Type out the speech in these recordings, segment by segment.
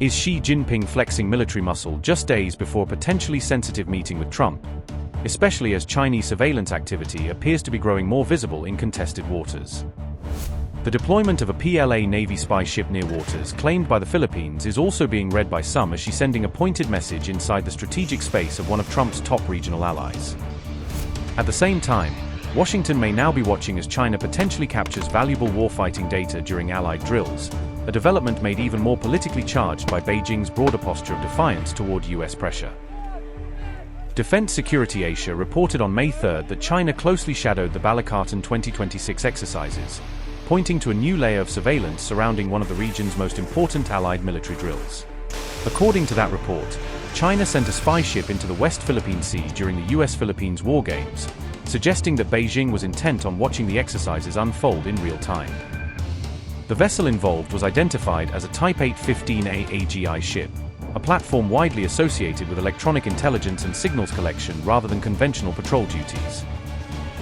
Is Xi Jinping flexing military muscle just days before a potentially sensitive meeting with Trump, especially as Chinese surveillance activity appears to be growing more visible in contested waters? The deployment of a PLA Navy spy ship near waters claimed by the Philippines is also being read by some as she sending a pointed message inside the strategic space of one of Trump's top regional allies. At the same time, Washington may now be watching as China potentially captures valuable warfighting data during Allied drills, a development made even more politically charged by Beijing's broader posture of defiance toward U.S. pressure. Defense Security Asia reported on May 3 that China closely shadowed the Balikatan 2026 exercises, pointing to a new layer of surveillance surrounding one of the region's most important Allied military drills. According to that report, China sent a spy ship into the West Philippine Sea during the U.S. Philippines war games, suggesting that Beijing was intent on watching the exercises unfold in real time. The vessel involved was identified as a Type 815A AGI ship, a platform widely associated with electronic intelligence and signals collection rather than conventional patrol duties.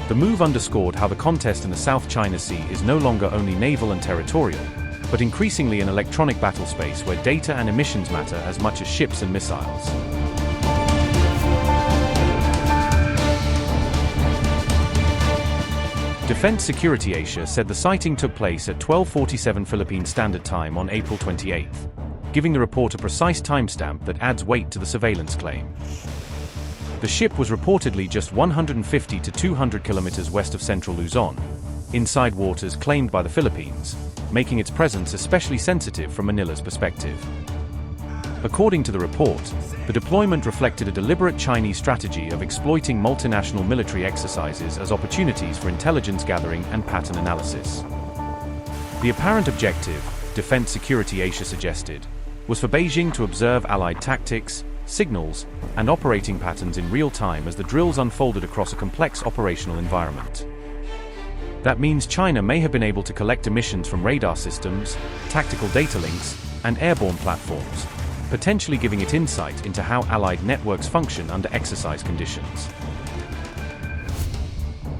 The move underscored how the contest in the South China Sea is no longer only naval and territorial, but increasingly an electronic battle space where data and emissions matter as much as ships and missiles. Defense Security Asia said the sighting took place at 12:47 Philippine Standard Time on April 28, giving the report a precise timestamp that adds weight to the surveillance claim. The ship was reportedly just 150 to 200 kilometers west of central Luzon, inside waters claimed by the Philippines, making its presence especially sensitive from Manila's perspective. According to the report, the deployment reflected a deliberate Chinese strategy of exploiting multinational military exercises as opportunities for intelligence gathering and pattern analysis. The apparent objective, Defense Security Asia suggested, was for Beijing to observe Allied tactics, signals, and operating patterns in real time as the drills unfolded across a complex operational environment. That means China may have been able to collect emissions from radar systems, tactical data links, and airborne platforms, potentially giving it insight into how Allied networks function under exercise conditions.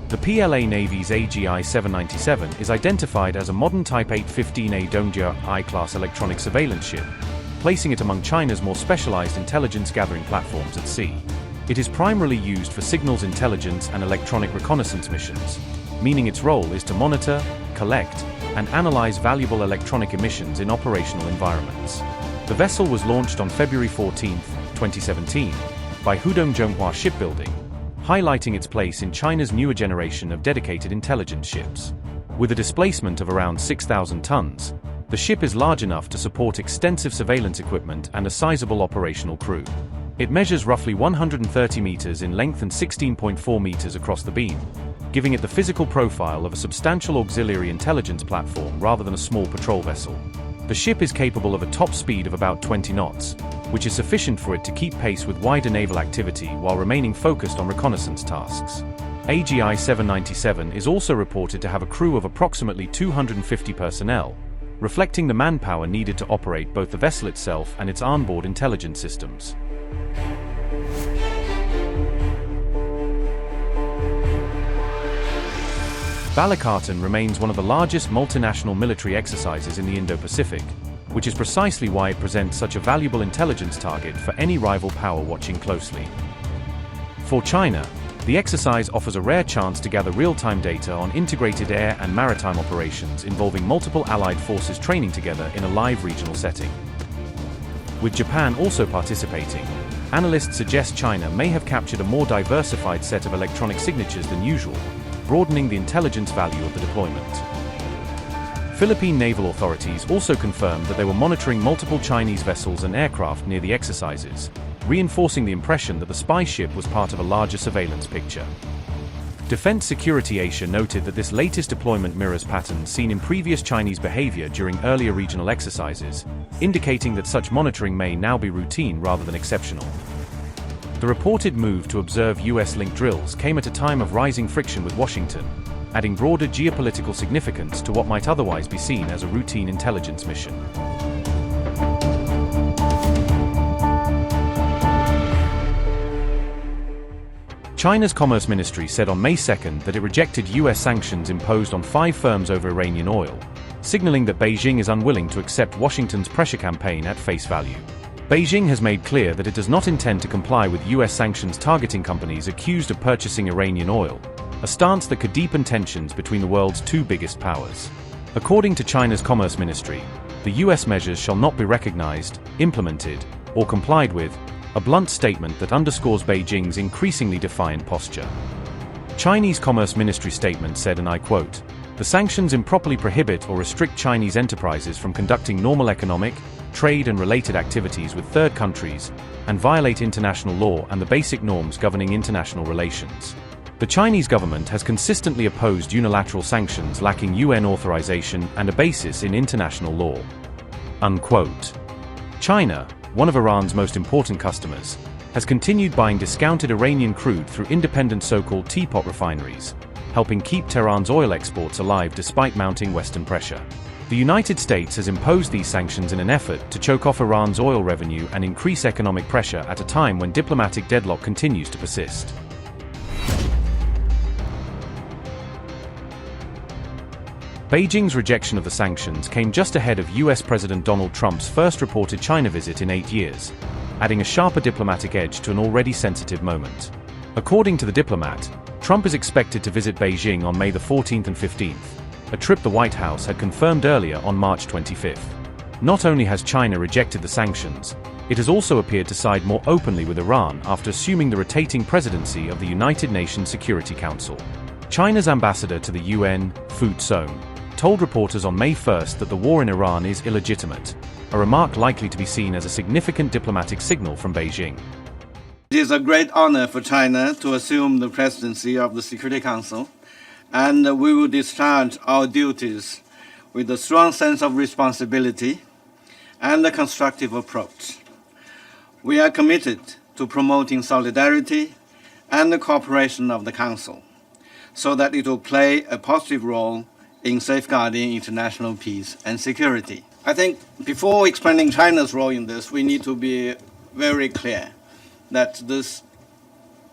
The PLA Navy's AGI 797 is identified as a modern Type 815A Dongjia I-class electronic surveillance ship, placing it among China's more specialized intelligence gathering platforms at sea. It is primarily used for signals intelligence and electronic reconnaissance missions, meaning its role is to monitor, collect, and analyze valuable electronic emissions in operational environments. The vessel was launched on February 14, 2017, by Hudong Zhonghua Shipbuilding, highlighting its place in China's newer generation of dedicated intelligence ships. With a displacement of around 6,000 tons, the ship is large enough to support extensive surveillance equipment and a sizable operational crew. It measures roughly 130 meters in length and 16.4 meters across the beam, giving it the physical profile of a substantial auxiliary intelligence platform rather than a small patrol vessel. The ship is capable of a top speed of about 20 knots, which is sufficient for it to keep pace with wider naval activity while remaining focused on reconnaissance tasks. AGI 797 is also reported to have a crew of approximately 250 personnel, reflecting the manpower needed to operate both the vessel itself and its onboard intelligence systems. Balikatan remains one of the largest multinational military exercises in the Indo-Pacific, which is precisely why it presents such a valuable intelligence target for any rival power watching closely. For China, the exercise offers a rare chance to gather real-time data on integrated air and maritime operations involving multiple allied forces training together in a live regional setting. With Japan also participating, analysts suggest China may have captured a more diversified set of electronic signatures than usual, broadening the intelligence value of the deployment. Philippine naval authorities also confirmed that they were monitoring multiple Chinese vessels and aircraft near the exercises, reinforcing the impression that the spy ship was part of a larger surveillance picture. Defense Security Asia noted that this latest deployment mirrors patterns seen in previous Chinese behavior during earlier regional exercises, indicating that such monitoring may now be routine rather than exceptional. The reported move to observe U.S.-linked drills came at a time of rising friction with Washington, adding broader geopolitical significance to what might otherwise be seen as a routine intelligence mission. China's Commerce Ministry said on May 2 that it rejected U.S. sanctions imposed on 5 firms over Iranian oil, signaling that Beijing is unwilling to accept Washington's pressure campaign at face value. Beijing has made clear that it does not intend to comply with U.S. sanctions targeting companies accused of purchasing Iranian oil, a stance that could deepen tensions between the world's two biggest powers. According to China's Commerce Ministry, the U.S. measures shall not be recognized, implemented, or complied with, a blunt statement that underscores Beijing's increasingly defiant posture. Chinese Commerce Ministry statement said, and I quote, "The sanctions improperly prohibit or restrict Chinese enterprises from conducting normal economic, trade and related activities with third countries, and violate international law and the basic norms governing international relations." The Chinese government has consistently opposed unilateral sanctions lacking UN authorization and a basis in international law. Unquote. China, one of Iran's most important customers, has continued buying discounted Iranian crude through independent so-called teapot refineries, helping keep Tehran's oil exports alive despite mounting Western pressure. The United States has imposed these sanctions in an effort to choke off Iran's oil revenue and increase economic pressure at a time when diplomatic deadlock continues to persist. Beijing's rejection of the sanctions came just ahead of U.S. President Donald Trump's first reported China visit in 8 years, adding a sharper diplomatic edge to an already sensitive moment. According to the diplomat, Trump is expected to visit Beijing on May the 14th and 15th, a trip the White House had confirmed earlier on March 25th. Not only has China rejected the sanctions, it has also appeared to side more openly with Iran after assuming the rotating presidency of the United Nations Security Council. China's ambassador to the UN, Fu Song, told reporters on May 1st that the war in Iran is illegitimate, a remark likely to be seen as a significant diplomatic signal from Beijing. It is a great honor for China to assume the presidency of the Security Council, and we will discharge our duties with a strong sense of responsibility and a constructive approach. We are committed to promoting solidarity and the cooperation of the Council, so that it will play a positive role in safeguarding international peace and security. I think before explaining China's role in this, we need to be very clear that this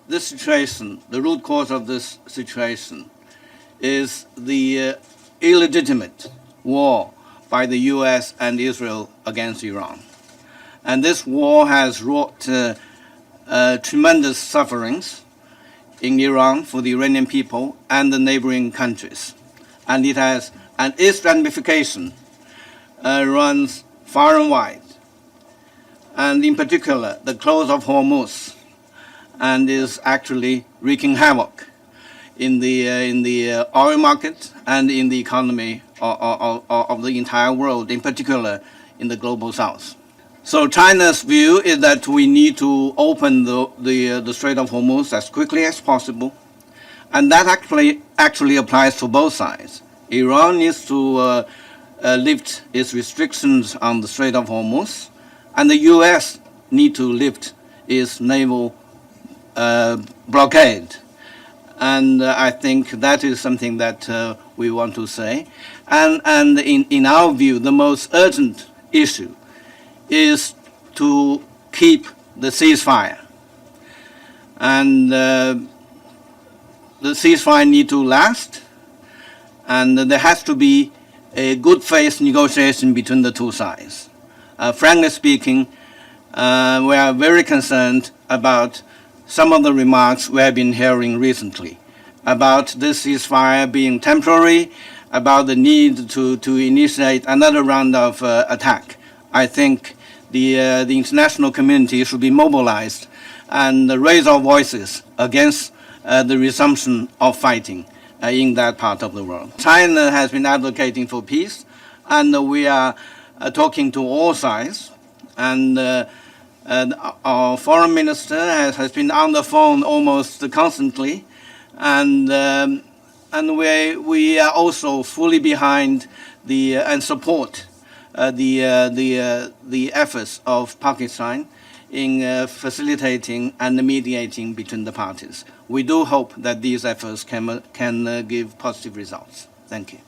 situation, the root cause of this situation, is the illegitimate war by the U.S. and Israel against Iran. And this war has wrought tremendous sufferings in Iran for the Iranian people and the neighboring countries. And its ramification runs far and wide. And in particular, the close of Hormuz, and is actually wreaking havoc in the oil market and in the economy of the entire world, in particular in the global south. So China's view is that we need to open the Strait of Hormuz as quickly as possible, and that actually applies to both sides. Iran needs to lift its restrictions on the Strait of Hormuz, and the U.S. need to lift its naval blockade. And I think that is something that we want to say. And in our view, the most urgent issue is to keep the ceasefire. And the ceasefire need to last, and there has to be a good faith negotiation between the two sides. Frankly speaking, we are very concerned about some of the remarks we have been hearing recently about this ceasefire being temporary, about the need to initiate another round of attack. I think the international community should be mobilized and raise our voices against the resumption of fighting in that part of the world. China has been advocating for peace, and we are talking to all sides. And our foreign minister has been on the phone almost constantly, and we are also fully behind and support the efforts of Pakistan in facilitating and mediating between the parties. We do hope that these efforts can give positive results. Thank you.